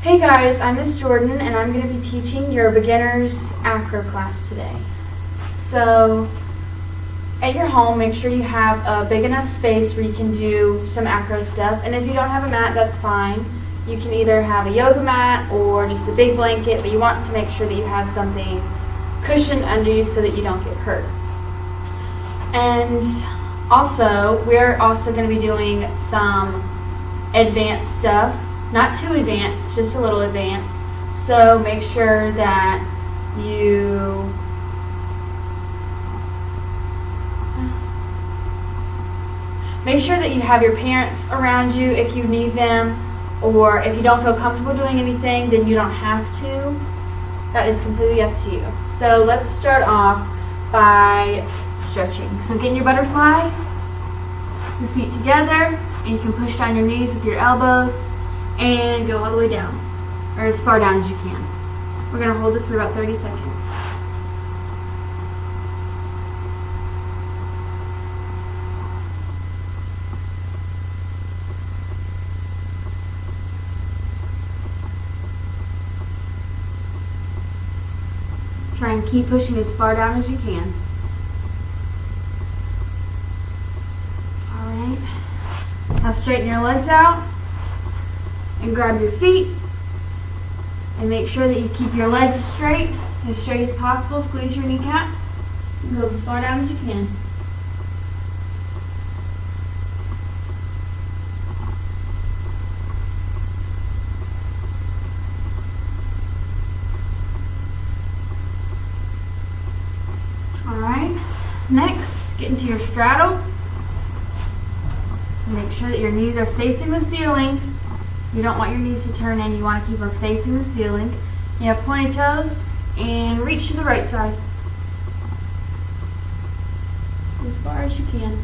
Hey guys, I'm Miss Jordan and I'm going to be teaching your beginners Acro class today. So at your home, make sure you have a big enough space where you can do some Acro stuff, and if you don't have a mat, that's fine. You can either have a yoga mat or just a big blanket, but you want to make sure that you have something cushioned under you so that you don't get hurt. And also, we're also going to be doing some advanced stuff. Not too advanced, just a little advanced. So make sure that you have your parents around you if you need them, or if you don't feel comfortable doing anything, then you don't have to. That is completely up to you. So let's start off by stretching. So get in your butterfly, your feet together, and you can push down your knees with your elbows and go all the way down, or as far down as you can. We're going to hold this for about 30 seconds. Try and keep pushing as far down as you can. Alright. Now straighten your legs out and grab your feet and make sure that you keep your legs straight as possible. Squeeze your kneecaps and go as far down as you can. Alright, next get into your straddle. Make sure that your knees are facing the ceiling. You don't want your knees to turn in. You want to keep them facing the ceiling. You have pointed toes and reach to the right side as far as you can.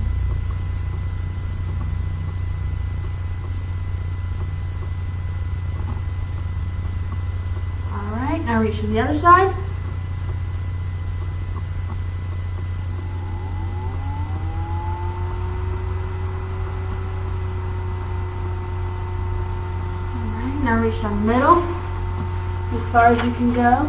Alright, now reach to the other side. Now reach down the middle as far as you can go.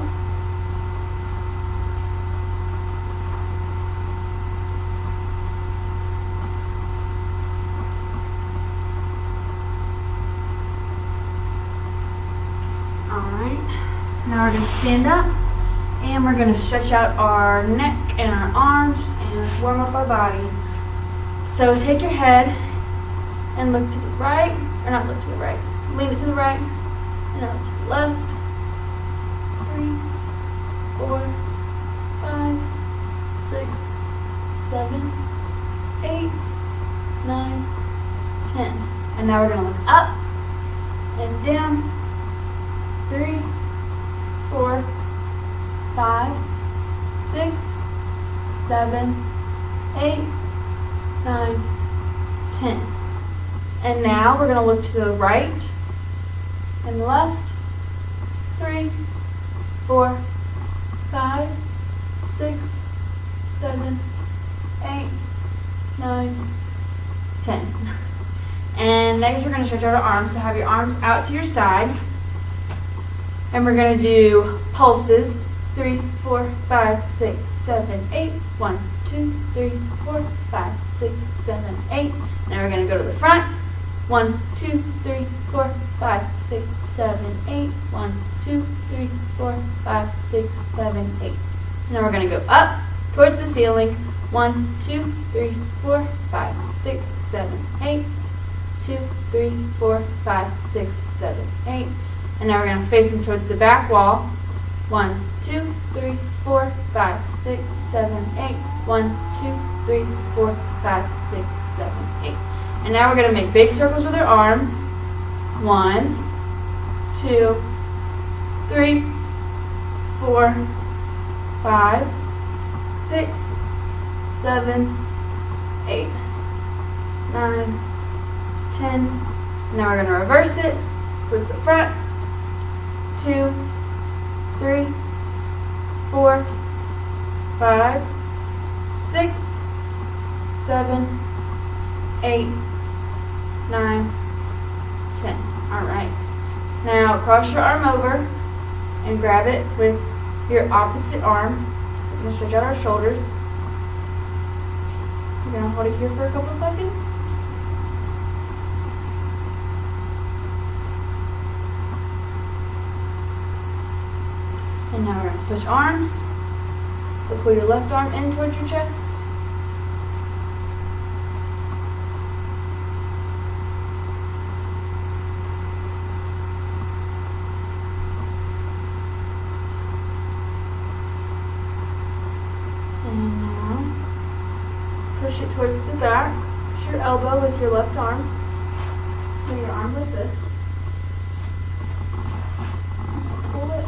Alright, now we're going to stand up and we're going to stretch out our neck and our arms and warm up our body. So take your head and look to the right, or not look to the right. Lean it to the right, and out to the left. 3, 4, 5, 6, 7, 8, 9, 10. And now we're going to look up and down. 3, 4, 5, 6, 7, 8, 9, 10. And now we're going to look to the right and left. 3, 4, 5, 6, 7, 8, 9, 10. And next we're going to stretch out our arms. So have your arms out to your side. And we're going to do pulses. 3, 4, 5, 6, 7, 8. 1, 2, 3, 4, 5, 6, 7, 8. Now we're going to go to the front. 1, 2, 3, 4, 5, 6, 7, 8. 1, 2, 3, 4, 5, 6, 7, 8. Now we're going to go up towards the ceiling. 1, 2, 3, 4, 5, 6, 7, 8. 2, 3, 4, 5, 6, 7, 8. And now we're going to face them towards the back wall. 1, 2, 3, 4, 5, 6, 7, 8. 1, 2, 3, 4, 5, 6, 7, 8. And now we're going to make big circles with our arms. 1, 2, 3, 4, 5, 6, 7, 8, 9, 10. Now we're going to reverse it towards the front. 2, 3, 4, 5, 6, 7, 8, 9, 10. All right. Now Now cross your arm over and grab it with your opposite arm. We're going to stretch out our shoulders. We're going to hold it here for a couple seconds. And now we're going to switch arms. So pull your left arm in towards your chest. And now push it towards the back. Push your elbow with your left arm. Pull your arm like this. Pull it.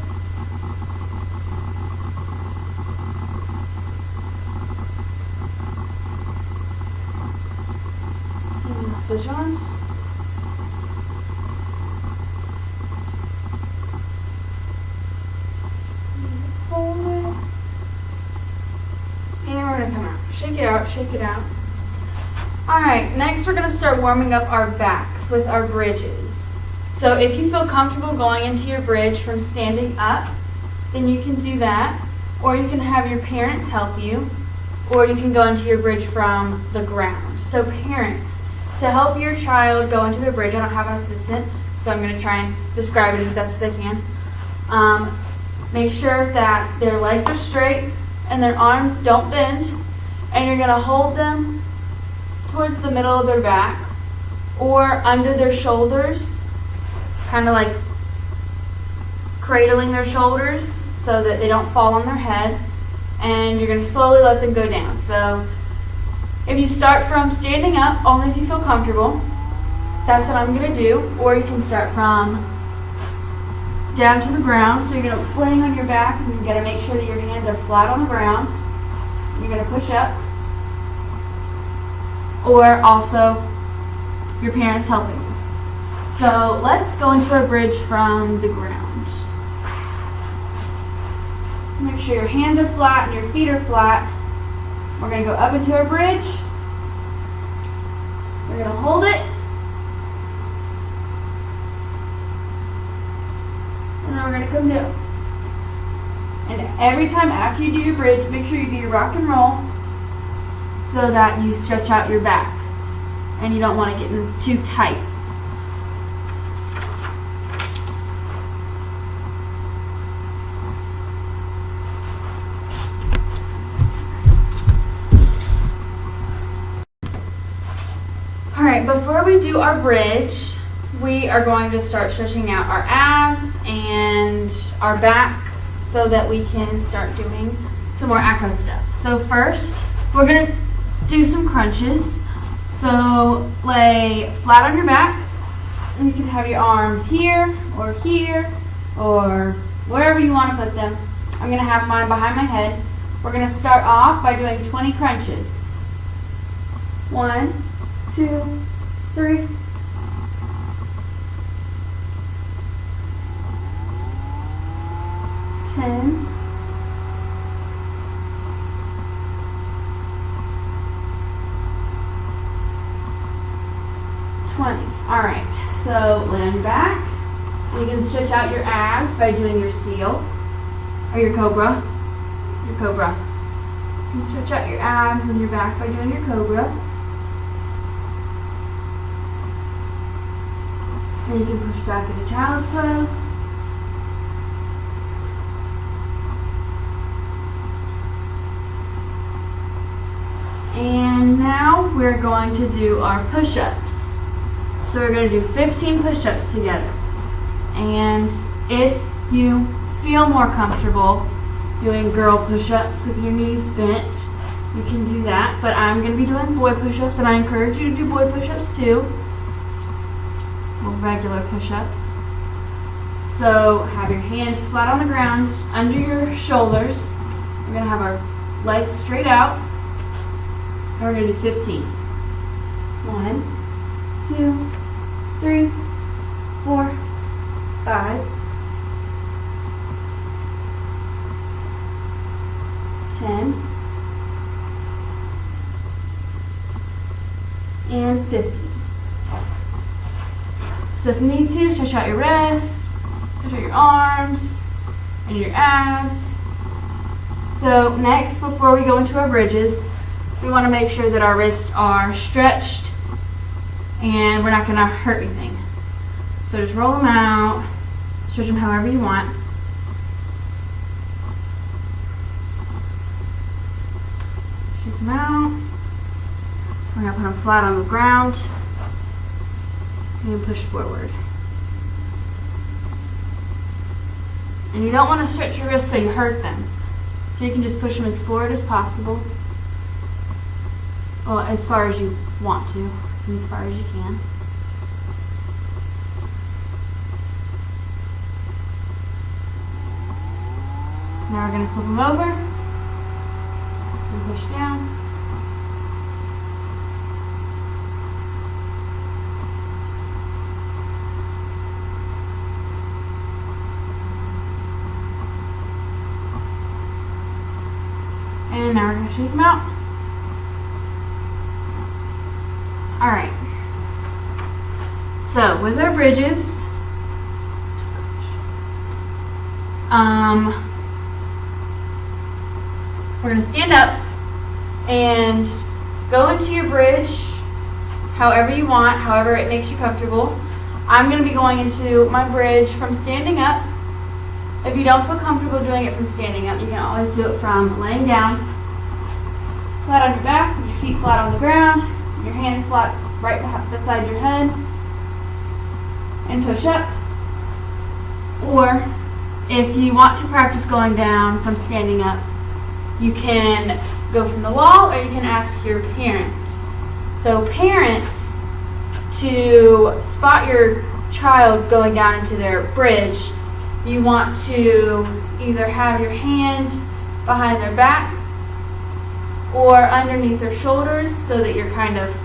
And now switch arms. Hold it. And we're going to come out. Shake it out, shake it out. Alright, next we're going to start warming up our backs with our bridges. So if you feel comfortable going into your bridge from standing up, then you can do that. Or you can have your parents help you. Or you can go into your bridge from the ground. So parents, to help your child go into their bridge, I don't have an assistant, so I'm going to try and describe it as best as I can. Make sure that their legs are straight and their arms don't bend, and you're going to hold them towards the middle of their back or under their shoulders, kind of like cradling their shoulders so that they don't fall on their head, and you're going to slowly let them go down. So if you start from standing up, only if you feel comfortable, that's what I'm going to do, or you can start from down to the ground. So you're going to put footing on your back, and you're going to make sure that your hands are flat on the ground. You're going to push up, or also your parents helping you. So let's go into our bridge from the ground. So make sure your hands are flat and your feet are flat. We're going to go up into our bridge. We're going to hold it. And then we're going to come down. And every time after you do your bridge, make sure you do your rock and roll so that you stretch out your back. And you don't want to get in too tight. Alright, before we do our bridge, we are going to start stretching out our abs and our back so that we can start doing some more acro stuff. So first, we're going to do some crunches. So lay flat on your back, and you can have your arms here or wherever you want to put them. I'm going to have mine behind my head. We're going to start off by doing 20 crunches. 1, 2, 3. 10. 20. Alright, so lay on your back. You can stretch out your abs by doing your seal or your cobra. You can stretch out your abs and your back by doing your cobra. And you can push back into child's pose. And now we're going to do our push-ups. So we're going to do 15 push-ups together. And if you feel more comfortable doing girl push-ups with your knees bent, you can do that. But I'm going to be doing boy push-ups, and I encourage you to do boy push-ups too. Or regular push-ups. So have your hands flat on the ground, under your shoulders. We're going to have our legs straight out. And we're going to do 15. 1, 2, 3, 4, 5, 10, and 15. So if you need to, stretch out your wrists, Those are your arms and your abs. So next, before we go into our bridges, we want to make sure that our wrists are stretched and we're not going to hurt anything. So just roll them out, stretch them however you want. Shake them out. We're going to put them flat on the ground and push forward. And you don't want to stretch your wrists so you hurt them. So you can just push them as forward as possible. Well, as far as you want to, and as far as you can. Now we're going to flip them over and push down. And now we're going to shake them out. Alright. So with our bridges, we're going to stand up and go into your bridge however you want, however it makes you comfortable. I'm going to be going into my bridge from standing up. If you don't feel comfortable doing it from standing up, you can always do it from laying down, flat on your back, with your feet flat on the ground, your hands flat right beside your head, and push up. Or if you want to practice going down from standing up, you can go from the wall or you can ask your parent. So parents, to spot your child going down into their bridge, you want to either have your hand behind their back or underneath their shoulders so that you're kind of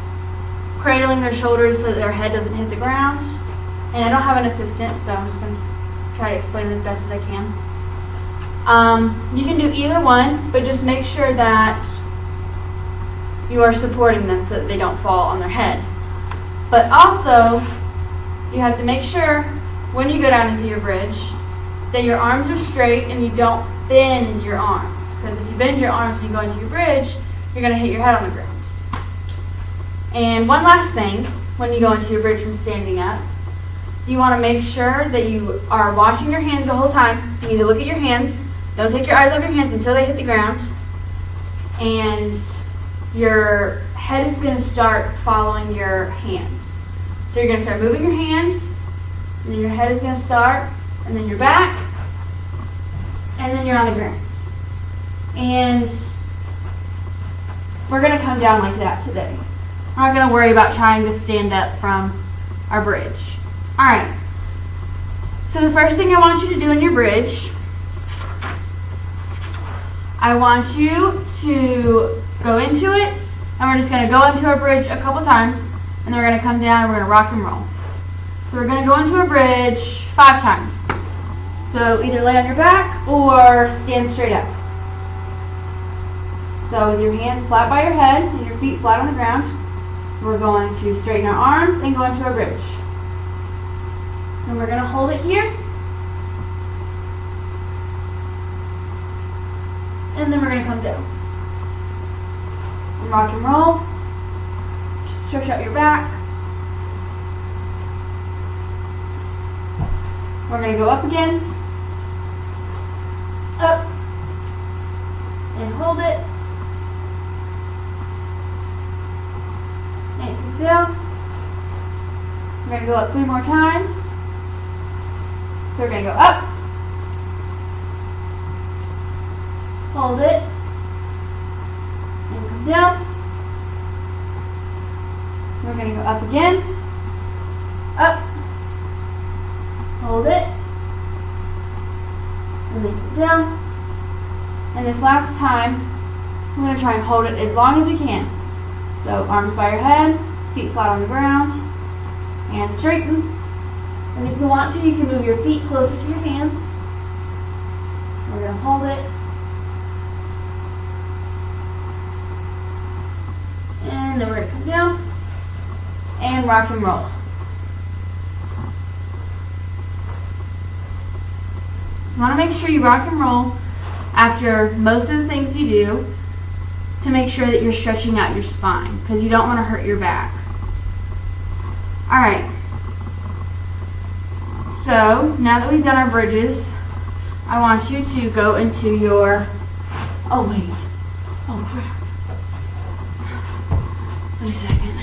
cradling their shoulders so that their head doesn't hit the ground. And I don't have an assistant, so I'm just going to try to explain it as best as I can. You can do either one, but just make sure that you are supporting them so that they don't fall on their head. But also, you have to make sure when you go down into your bridge that your arms are straight and you don't bend your arms. Because if you bend your arms when you go into your bridge, you're going to hit your head on the ground. And one last thing, when you go into your bridge from standing up, you want to make sure that you are washing your hands the whole time. You need to look at your hands. Don't take your eyes off your hands until they hit the ground. And your head is going to start following your hands. So you're going to start moving your hands, and then your head is going to start, and then your back, and then you're on the ground. And we're going to come down like that today. We're not going to worry about trying to stand up from our bridge. Alright, so the first thing I want you to do in your bridge, I want you to go into it, and we're just going to go into our bridge a couple times, and then we're going to come down and we're going to rock and roll. So we're going to go into our bridge 5 times. So either lay on your back or stand straight up. So with your hands flat by your head and your feet flat on the ground, we're going to straighten our arms and go into our bridge. And we're going to hold it here. And then we're going to come down. And rock and roll. Just stretch out your back. We're going to go up again. Up. And hold it. And come down. We're going to go up 3 more times. So we're going to go up, hold it, and come down. We're going to go up again, up, hold it, and then come down. And this last time, I'm going to try and hold it as long as we can. So arms by your head, feet flat on the ground, and straighten. And if you want to, you can move your feet closer to your hands. We're going to hold it. And then we're going to come down and rock and roll. You want to make sure you rock and roll after most of the things you do to make sure that you're stretching out your spine because you don't want to hurt your back. All right. So now that we've done our bridges, I want you to go into your, oh wait, oh crap. Wait a second.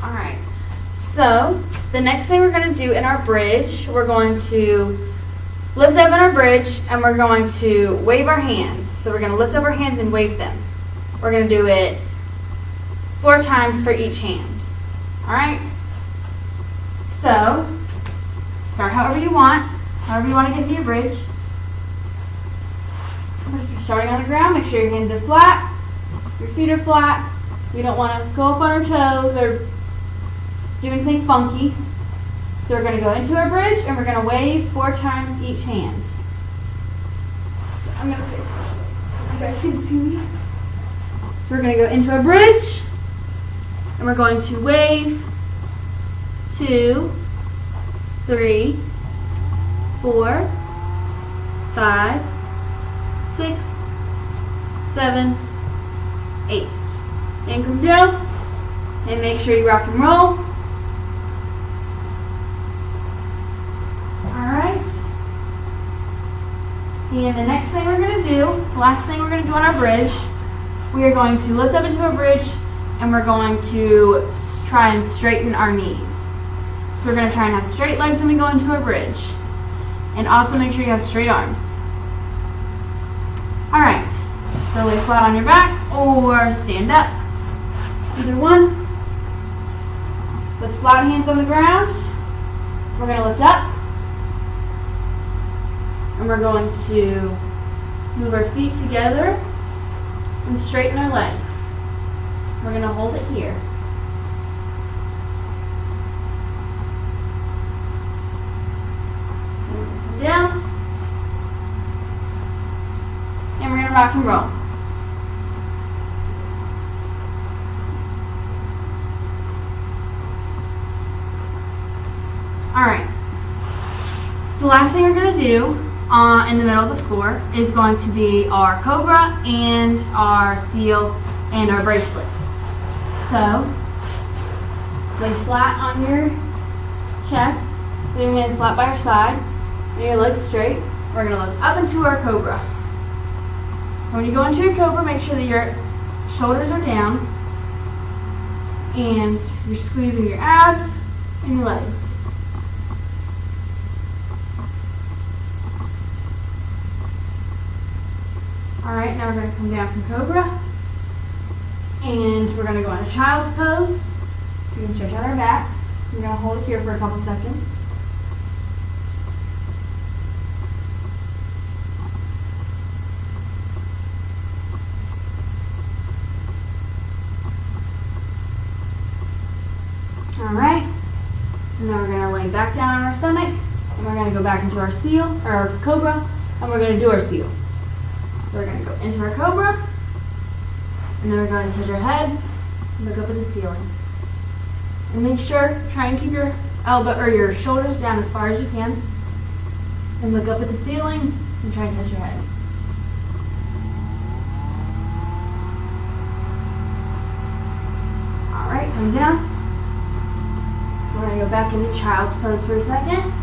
Alright, so the next thing we're going to do in our bridge, we're going to lift up in our bridge and we're going to wave our hands. So we're going to lift up our hands and wave them. We're going to do it 4 times for each hand. Alright? So, start however you want to get into your bridge. If you're starting on the ground, make sure your hands are flat, your feet are flat. We don't want to go up on our toes or do anything funky. So we're going to go into our bridge and we're going to wave 4 times each hand. So I'm going to face this way so you guys can see me. So we're going to go into our bridge and we're going to wave 2, 3, 4, 5, 6, 7, 8. And come down and make sure you rock and roll. Alright. And the next thing we're going to do, the last thing we're going to do on our bridge, we are going to lift up into a bridge and we're going to try and straighten our knees. So we're going to try and have straight legs when we go into our bridge. And also make sure you have straight arms. Alright, so lay flat on your back or stand up. Either one. With flat hands on the ground, we're going to lift up. And we're going to move our feet together and straighten our legs. We're going to hold it here. Come down. And we're going to rock and roll. Alright. The last thing we're going to do in the middle of the floor is going to be our cobra and our seal and our bracelet. So, lay flat on your chest, with your hands flat by your side, and your legs straight. We're going to look up into our cobra. When you go into your cobra, make sure that your shoulders are down, and you're squeezing your abs and your legs. Alright, now we're going to come down from cobra. And we're going to go into child's pose. We can stretch out our back. We're going to hold it here for a couple seconds. Alright. And then we're going to lay back down on our stomach. And we're going to go back into our seal, or our cobra, and we're going to do our seal. So we're going to go into our cobra. And then we're going to touch our head and look up at the ceiling. And make sure, try and keep your elbow or your shoulders down as far as you can. And look up at the ceiling and try and touch your head. Alright, come down. We're going to go back into child's pose for a second.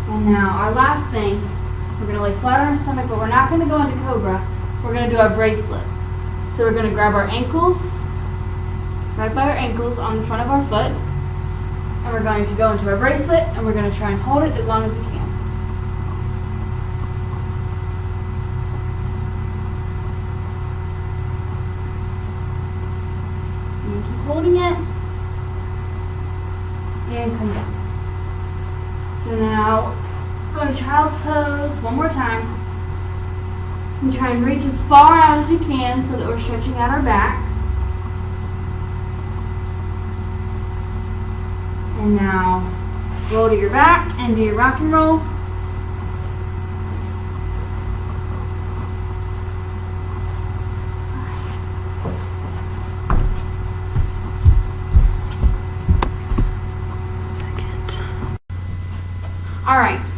And now our last thing, we're going to lay flat on our stomach, but we're not going to go into cobra. We're going to do our bracelet. So we're going to grab our ankles, right by our ankles on the front of our foot, and we're going to go into our bracelet, and we're going to try and hold it as long as we can. And keep holding it, and come down. So now, go to child's pose one more time. And try and reach as far out as you can so that we're stretching out our back. And now, roll to your back and do your rock and roll.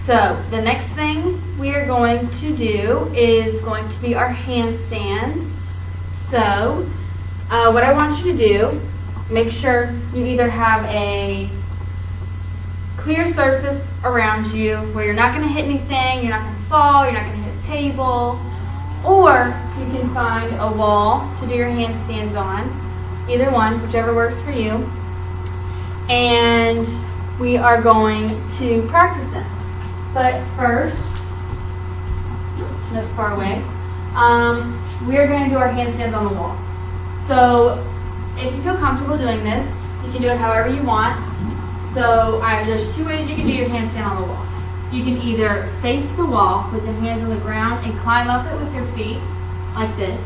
So the next thing we are going to do is going to be our handstands. So what I want you to do, make sure you either have a clear surface around you where you're not going to hit anything, you're not going to fall, you're not going to hit a table, or you can find a wall to do your handstands on. Either one, whichever works for you. And we are going to practice it. But first, that's far away, we are going to do our handstands on the wall. So if you feel comfortable doing this, you can do it however you want. So there's two ways you can do your handstand on the wall. You can either face the wall with your hands on the ground and climb up it with your feet, like this.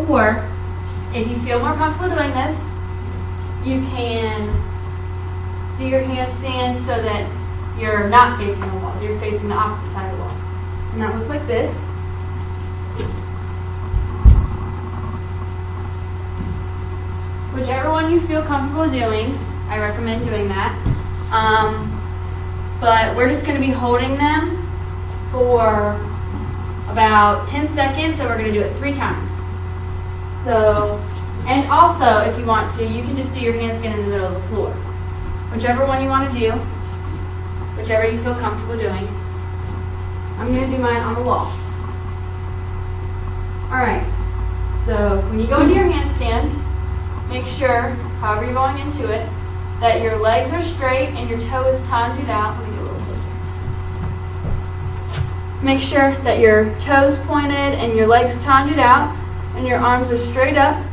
Or, if you feel more comfortable doing this, you can do your handstand so that you're not facing the wall. You're facing the opposite side of the wall. And that looks like this. Whichever one you feel comfortable doing, I recommend doing that. But we're just going to be holding them for about 10 seconds, and we're going to do it 3 times. So, and also, if you want to, you can just do your handstand in the middle of the floor. Whichever one you want to do, whichever you feel comfortable doing. I'm going to do mine on the wall. Alright, so when you go into your handstand, make sure, however you're going into it, that your legs are straight and your toe is tongued out. Let me get a little closer. Make sure that your toes pointed and your legs tongued out and your arms are straight up,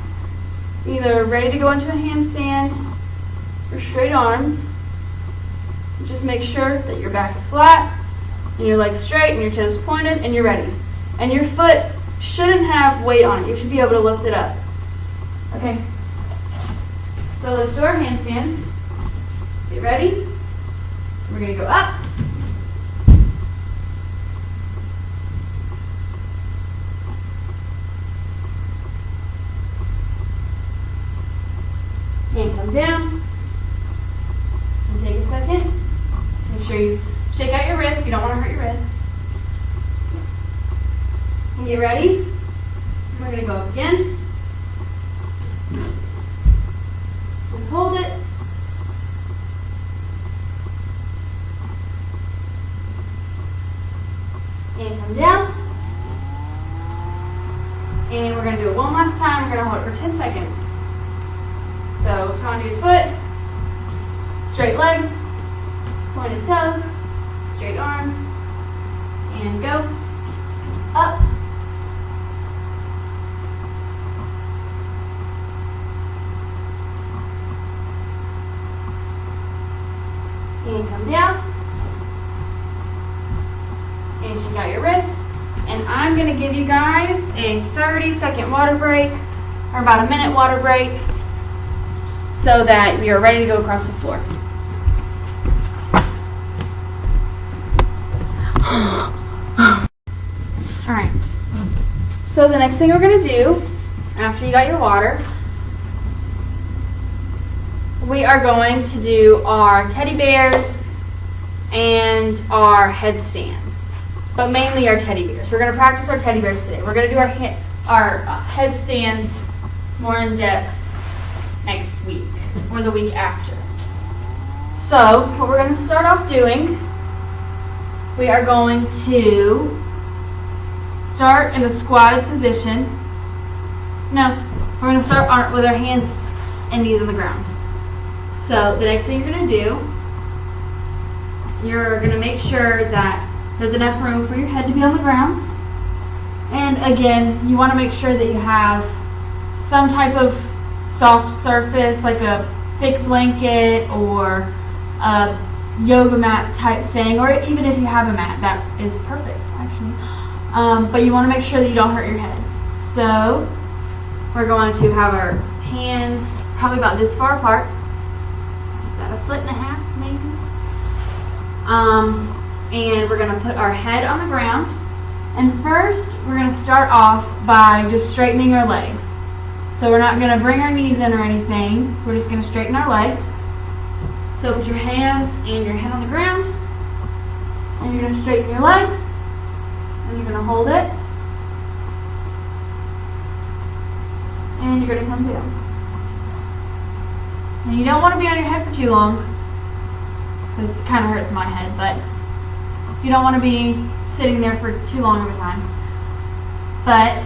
either ready to go into a handstand or straight arms. Just make sure that your back is flat and your legs straight and your toes pointed and you're ready. And your foot shouldn't have weight on it. You should be able to lift it up. Okay. So let's do our handstands. Get ready. We're going to go up. And come down. And take a second. Make sure you shake out your wrists. You don't want to hurt your wrists. And get ready. We're going to go up again. And hold it. And come down. And we're going to do it one last time. We're going to hold it for 10 seconds. So, toe onto your foot, straight leg, pointed toes, straight arms, and go. Up. And come down. And shake out your wrists. And I'm going to give you guys a 30-second water break, or about a minute water break, so that we are ready to go across the floor. Alright. So the next thing we're going to do, after you got your water, we are going to do our teddy bears and our headstands. But mainly our teddy bears. We're going to practice our teddy bears today. We're going to do our headstands more in depth next week or the week after. So what we're going to start off doing, we are going to start in a squatted position. No, we're going to start with our hands and knees on the ground. So the next thing you're going to do, you're going to make sure that there's enough room for your head to be on the ground. And again, you want to make sure that you have some type of soft surface, like a thick blanket or a yoga mat type thing, or even if you have a mat, that is perfect actually. But you want to make sure that you don't hurt your head. So we're going to have our hands probably about this far apart, about 1.5 feet maybe. And we're going to put our head on the ground. And first, we're going to start off by just straightening our legs. So we're not going to bring our knees in or anything. We're just going to straighten our legs. So put your hands and your head on the ground. And you're going to straighten your legs. And you're going to hold it. And you're going to come down. And you don't want to be on your head for too long, because it kind of hurts my head, but you don't want to be sitting there for too long of a time. But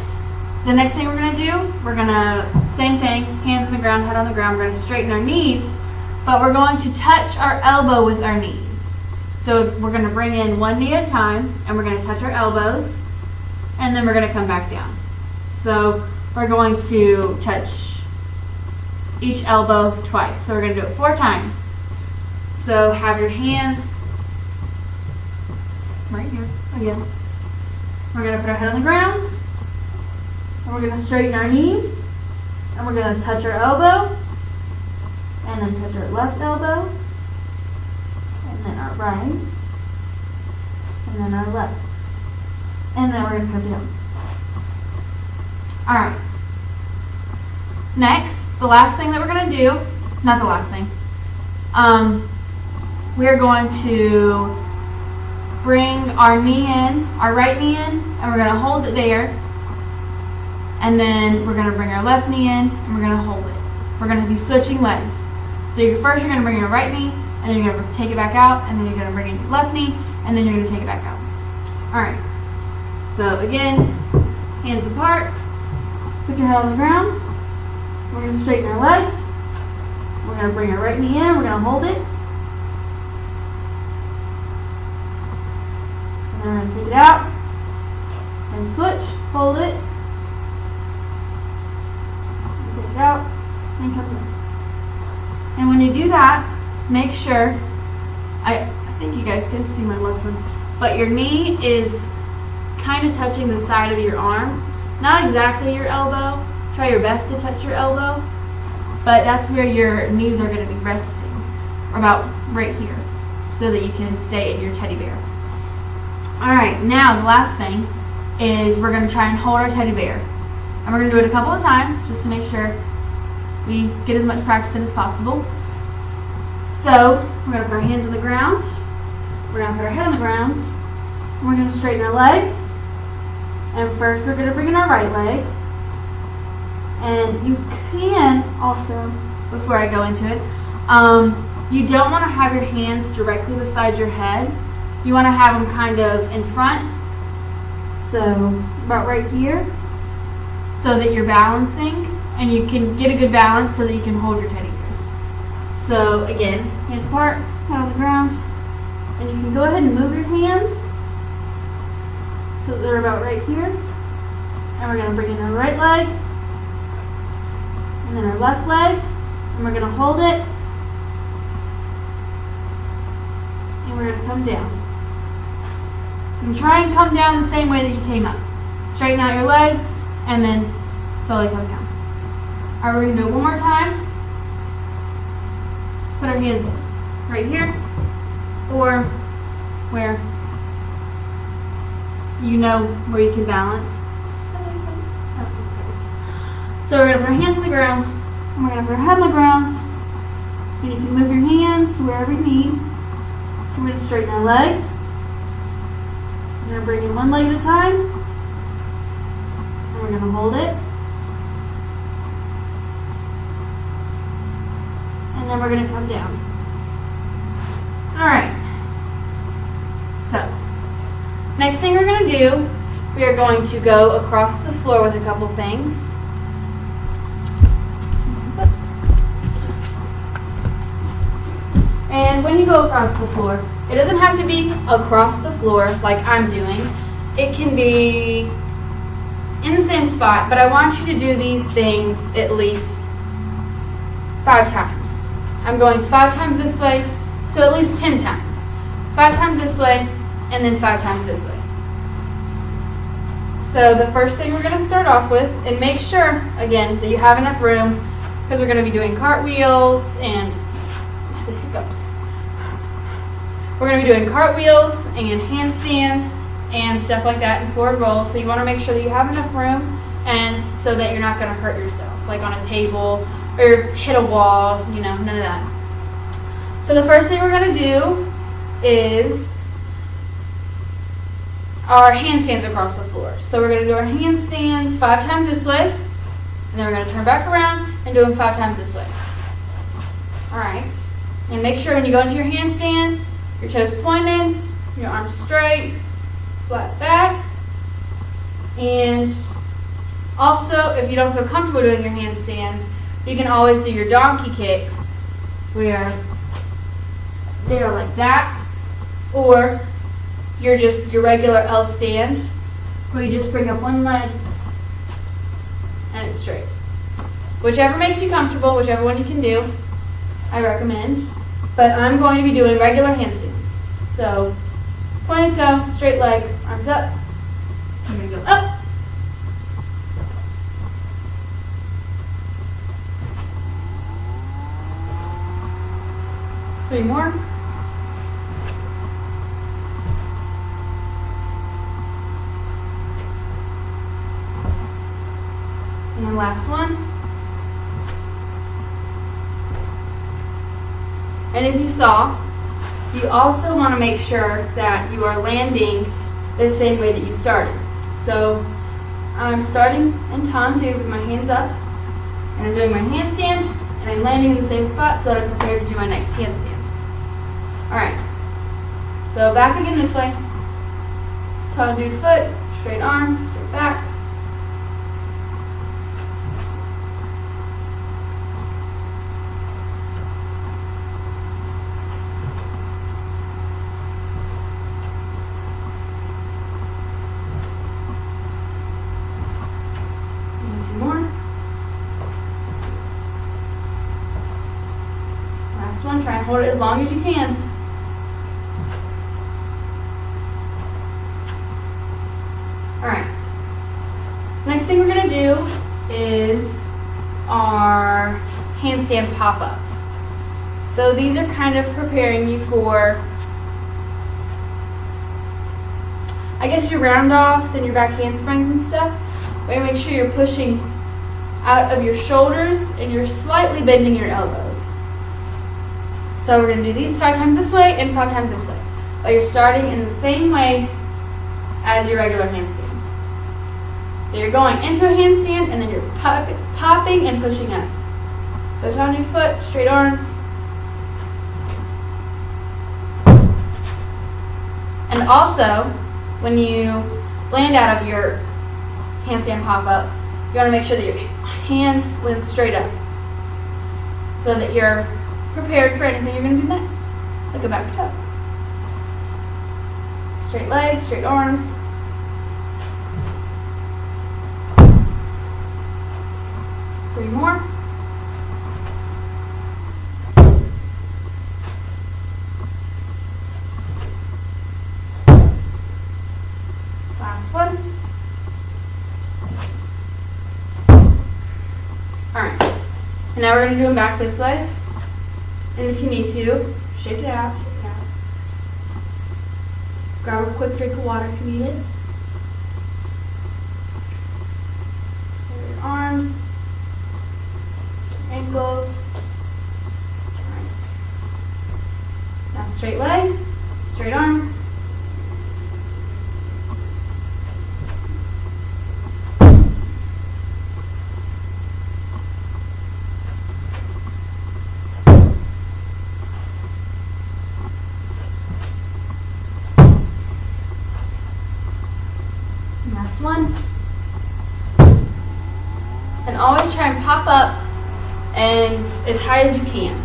the next thing we're going to do, we're going to, same thing, hands on the ground, head on the ground. We're going to straighten our knees, but we're going to touch our elbow with our knees. So we're going to bring in one knee at a time, and we're going to touch our elbows, and then we're going to come back down. So we're going to touch each elbow twice. So we're going to do it 4 times. So have your hands right here again. We're going to put our head on the ground, and we're going to straighten our knees, and we're going to touch our elbow, and then touch our left elbow, and then our right, and then our left, and then we're going to come down. Alright, next, the last thing that we're going to do, not the last thing, we're going to bring our knee in, our right knee in, and we're going to hold it there, and then we're going to bring our left knee in, and we're going to hold it. We're going to be switching legs. So first you're going to bring your right knee, and then you're going to take it back out, and then you're going to bring in your left knee, and then you're going to take it back out. Alright, so again, hands apart. Put your head on the ground. We're going to straighten our legs. We're going to bring our right knee in. We're going to hold it. And then we're going to take it out. And switch. Hold it. And take it out. And come in. And when you do that, make sure, I think you guys can see my left one, but your knee is kind of touching the side of your arm. Not exactly your elbow. Try your best to touch your elbow, but that's where your knees are going to be resting, about right here, so that you can stay in your teddy bear. Alright, now the last thing is we're going to try and hold our teddy bear. And we're going to do it a couple of times just to make sure we get as much practice in as possible. So we're going to put our hands on the ground, we're going to put our head on the ground, and we're going to straighten our legs. And first we're going to bring in our right leg. And you can also, before I go into it, you don't want to have your hands directly beside your head. You want to have them kind of in front. So about right here. So that you're balancing. And you can get a good balance so that you can hold your teddy bears. So again, hands apart, head on the ground. And you can go ahead and move your hands so that they're about right here. And we're going to bring in our right leg, and then our left leg, and we're going to hold it, and we're going to come down. And try and come down the same way that you came up. Straighten out your legs, and then slowly come down. Alright, we're going to do it one more time. Put our hands right here, or where you know where you can balance. So we're going to put our hands on the ground, and we're going to put our head on the ground, and you can move your hands wherever you need. We're going to straighten our legs. We're going to bring in one leg at a time, and we're going to hold it. And then we're going to come down. Alright. So, next thing we're going to do, we are going to go across the floor with a couple things. And when you go across the floor, it doesn't have to be across the floor like I'm doing. It can be in the same spot, but I want you to do these things at least 5 times. I'm going 5 times this way, so at least 10 times. 5 times this way, and then 5 times this way. So the first thing we're going to start off with, and make sure, again, that you have enough room, because we're going to be doing cartwheels and the hiccups. We're going to be doing cartwheels and handstands and stuff like that and forward rolls. So you want to make sure that you have enough room and so that you're not going to hurt yourself, like on a table or hit a wall, you know, none of that. So the first thing we're going to do is our handstands across the floor. So we're going to do our handstands 5 times this way, and then we're going to turn back around and do them 5 times this way. All right. And make sure when you go into your handstand, your toes pointed, your arms straight, flat back. And also, if you don't feel comfortable doing your handstand, you can always do your donkey kicks, where they are like that, or your regular L stand, where you just bring up one leg and it's straight. Whichever makes you comfortable, whichever one you can do, I recommend. But I'm going to be doing regular handstands. So, pointed toe, straight leg, arms up. I'm going to go up. Three more. And last one. And if you saw, you also want to make sure that you are landing the same way that you started. So I'm starting in tendu with my hands up, and I'm doing my handstand, and I'm landing in the same spot so that I'm prepared to do my next handstand. Alright, so back again this way. Tendu foot, straight arms, straight back. One, try and hold it as long as you can. Alright. Next thing we're going to do is our handstand pop-ups. So these are kind of preparing you for, I guess, your roundoffs and your back handsprings and stuff. But make sure you're pushing out of your shoulders and you're slightly bending your elbows. So we're going to do these 5 times this way and 5 times this way. But you're starting in the same way as your regular handstands. So you're going into a handstand and then you're popping and pushing up. So turn your foot, straight arms. And also, when you land out of your handstand pop-up, you want to make sure that your hands land straight up so that you're prepared for anything you're going to do next. Like a back toe. Straight legs, straight arms. Three more. Last one. Alright. And now we're going to do them back this way. And if you need to, shake it out, Grab a quick drink of water if you need it. Your arms, ankles. All right. Now straight leg, straight arm. Last one. And always try and pop up and as high as you can.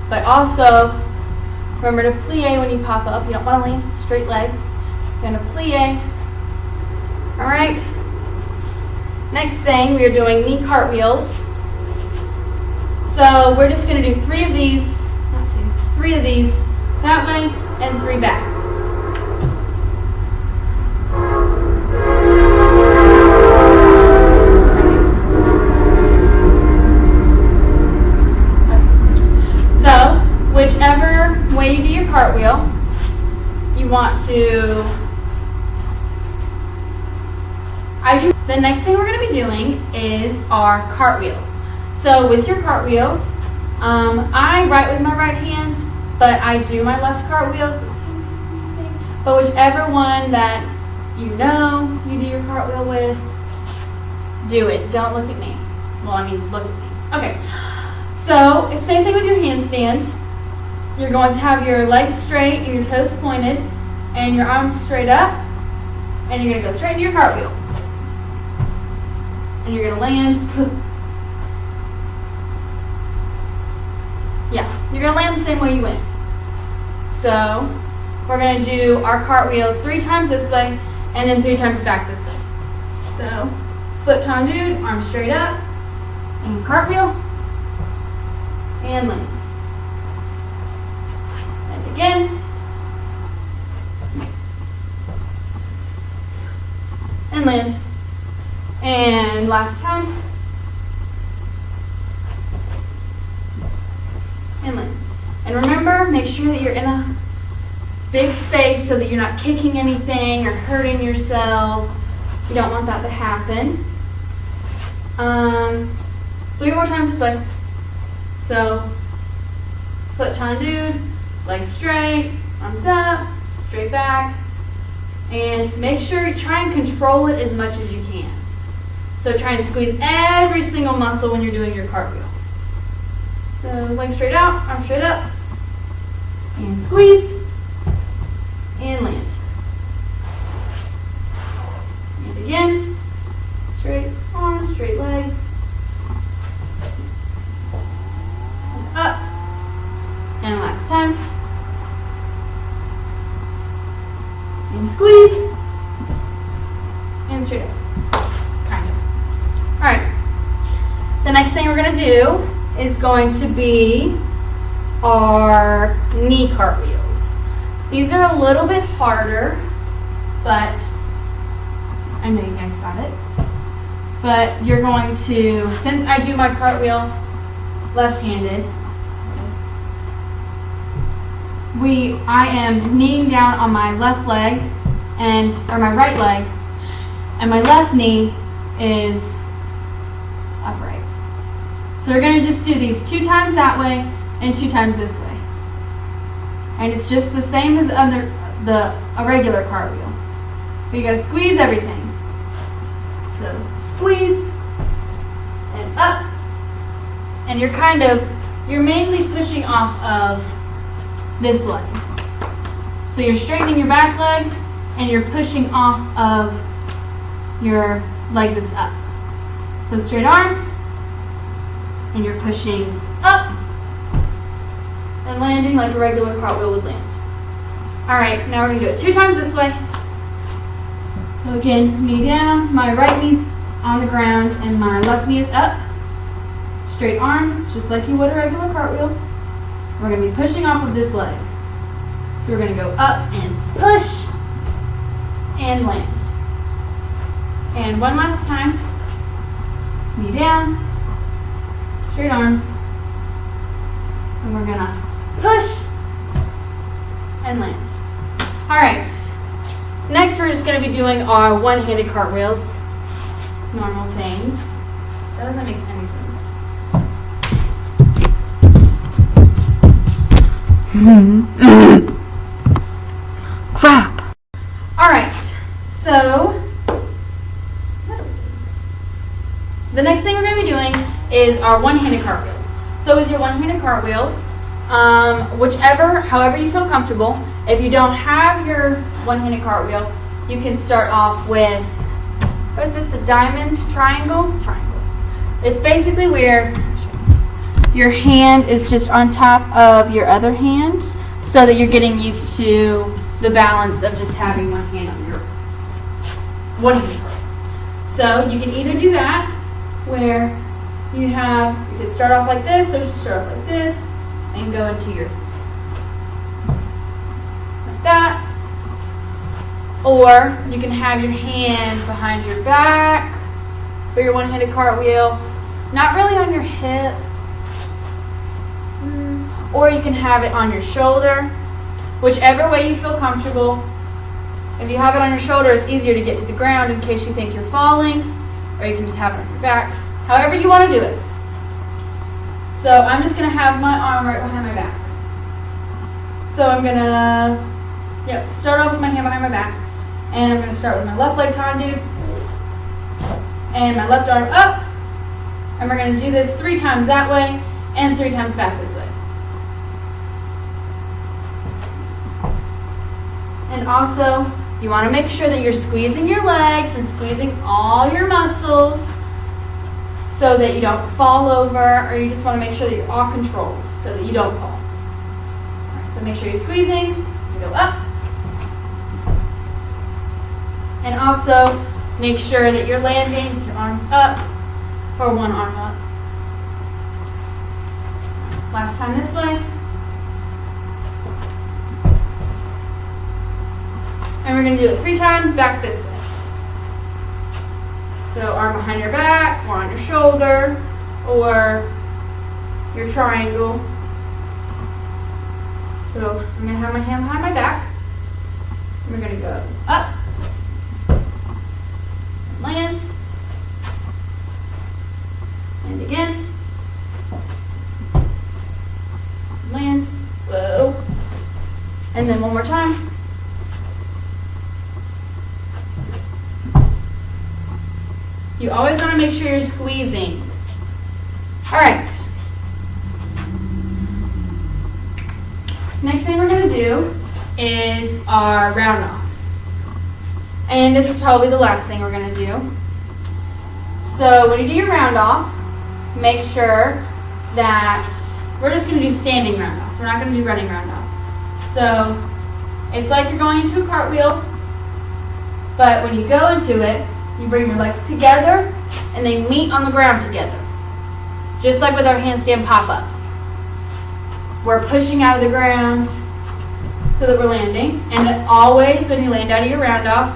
But also remember to plie when you pop up. You don't want to land straight legs. You're going to plie. Alright. Next thing, we are doing knee cartwheels. So we're just going to do 3 of these, not 2, 3 of these that way and 3 back. Whichever way you do your cartwheel, you want to The next thing we're going to be doing is our cartwheels. So with your cartwheels, I write with my right hand, but I do my left cartwheels. But whichever one that you do your cartwheel with, do it. Don't look at me. Well, I mean, look at me. Okay. So, it's same thing with your handstand. You're going to have your legs straight and your toes pointed and your arms straight up. And you're going to go straight into your cartwheel. And you're going to land. Yeah, you're going to land the same way you went. So, we're going to do our cartwheels 3 times this way and then 3 times back this way. So, foot tendu, arms straight up, and cartwheel, and land. And again, and land. And last time, and land. And remember, make sure that you're in a big space so that you're not kicking anything or hurting yourself. You don't want that to happen. 3 more times this way. So, foot tendu, legs straight, arms up, straight back. And make sure you try and control it as much as you can. So try and squeeze every single muscle when you're doing your cartwheel. So legs straight out, arms straight up, and squeeze, and land. And again, straight arms, straight legs, and up, and last time, and squeeze, and straight up. Kind of. Alright, the next thing we're going to do is going to be our knee cartwheels. These are a little bit harder, but I know you guys got it. But you're going to, since I do my cartwheel left-handed, I am kneeing down on my left leg or my right leg, and my left knee is upright. So we're going to just do these 2 times that way and 2 times this way. And it's just the same as a regular cartwheel. But you got to squeeze everything. So squeeze and up. And you're mainly pushing off of this leg. So you're straightening your back leg and you're pushing off of your leg that's up. So straight arms, and you're pushing up and landing like a regular cartwheel would land. Alright, now we're going to do it 2 times this way. So again, knee down, my right knee's on the ground and my left knee is up. Straight arms, just like you would a regular cartwheel. We're going to be pushing off of this leg. So we're going to go up and push and land. And one last time. Knee down, straight arms, and we're going to push and land. Alright, next we're just going to be doing our one-handed cartwheels. Normal things. That doesn't make any sense. Crap. Alright, so the next thing we're going to be doing is our one-handed cartwheels. So with your one-handed cartwheels, however you feel comfortable, if you don't have your one-handed cartwheel, you can start off with, what is this, a diamond triangle? Triangle. It's basically where your hand is just on top of your other hand so that you're getting used to the balance of just having one hand on your one-handed cartwheel. So you can either do that, where you can start off like this, or just start off like this, and go into your, like that. Or you can have your hand behind your back for your one-handed cartwheel, not really on your hip. Or you can have it on your shoulder, whichever way you feel comfortable. If you have it on your shoulder, it's easier to get to the ground in case you think you're falling, or you can just have it on your back. However you want to do it. So I'm just going to have my arm right behind my back. So I'm going to start off with my hand behind my back. And I'm going to start with my left leg tendu and my left arm up. And we're going to do this 3 times that way and 3 times back this way. And also, you want to make sure that you're squeezing your legs and squeezing all your muscles so that you don't fall over, or you just want to make sure that you're all controlled so that you don't fall. All right, so make sure you're squeezing. You go up. And also, make sure that you're landing with your arms up or one arm up. Last time this way. And we're going to do it 3 times back this way. So arm behind your back, or on your shoulder, or your triangle. So I'm going to have my hand behind my back. And we're going to go up, and land, and again, land, whoa, and then one more time. You always want to make sure you're squeezing. All right. Next thing we're going to do is our roundoffs. And this is probably the last thing we're going to do. So when you do your roundoff, make sure that we're just going to do standing roundoffs. We're not going to do running roundoffs. So it's like you're going into a cartwheel, but when you go into it, you bring your legs together and they meet on the ground together. Just like with our handstand pop-ups. We're pushing out of the ground so that we're landing. And always when you land out of your roundoff,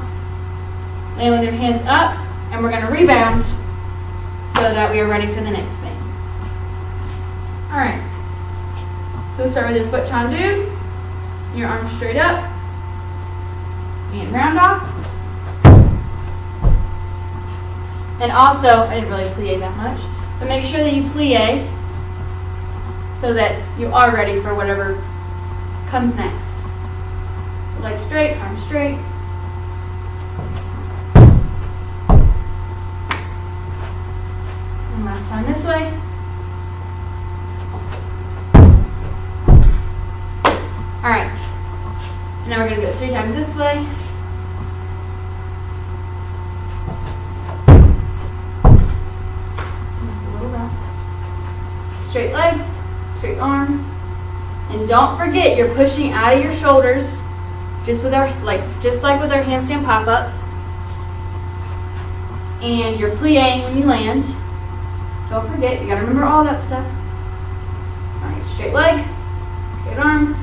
land with your hands up, and we're going to rebound so that we are ready for the next thing. Alright. So we'll start with your foot tendu, your arms straight up, and round off. And also, I didn't really plie that much, but make sure that you plie so that you are ready for whatever comes next. So legs straight, arms straight. And last time this way. Alright. Now we're going to do it 3 times this way. Straight legs, straight arms, and don't forget you're pushing out of your shoulders, just like with our handstand pop-ups, and you're plieing when you land. Don't forget, you got to remember all that stuff. All right, straight leg, straight arms,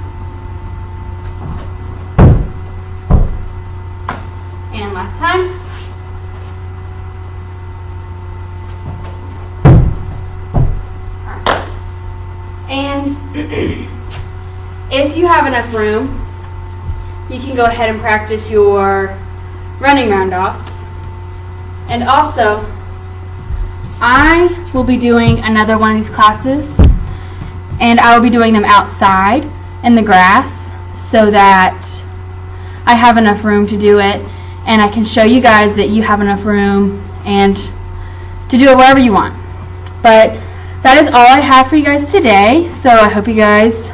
and last time. And if you have enough room, you can go ahead and practice your running roundoffs. And also, I will be doing another one of these classes, and I will be doing them outside in the grass so that I have enough room to do it, and I can show you guys that you have enough room and to do it wherever you want. But that is all I have for you guys today. So I hope you guys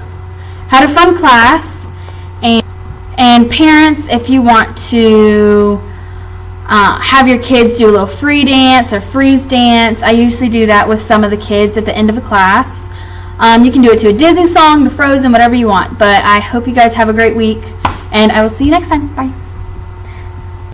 had a fun class. And parents, if you want to have your kids do a little free dance or freeze dance, I usually do that with some of the kids at the end of a class. You can do it to a Disney song, to Frozen, whatever you want. But I hope you guys have a great week, and I will see you next time. Bye.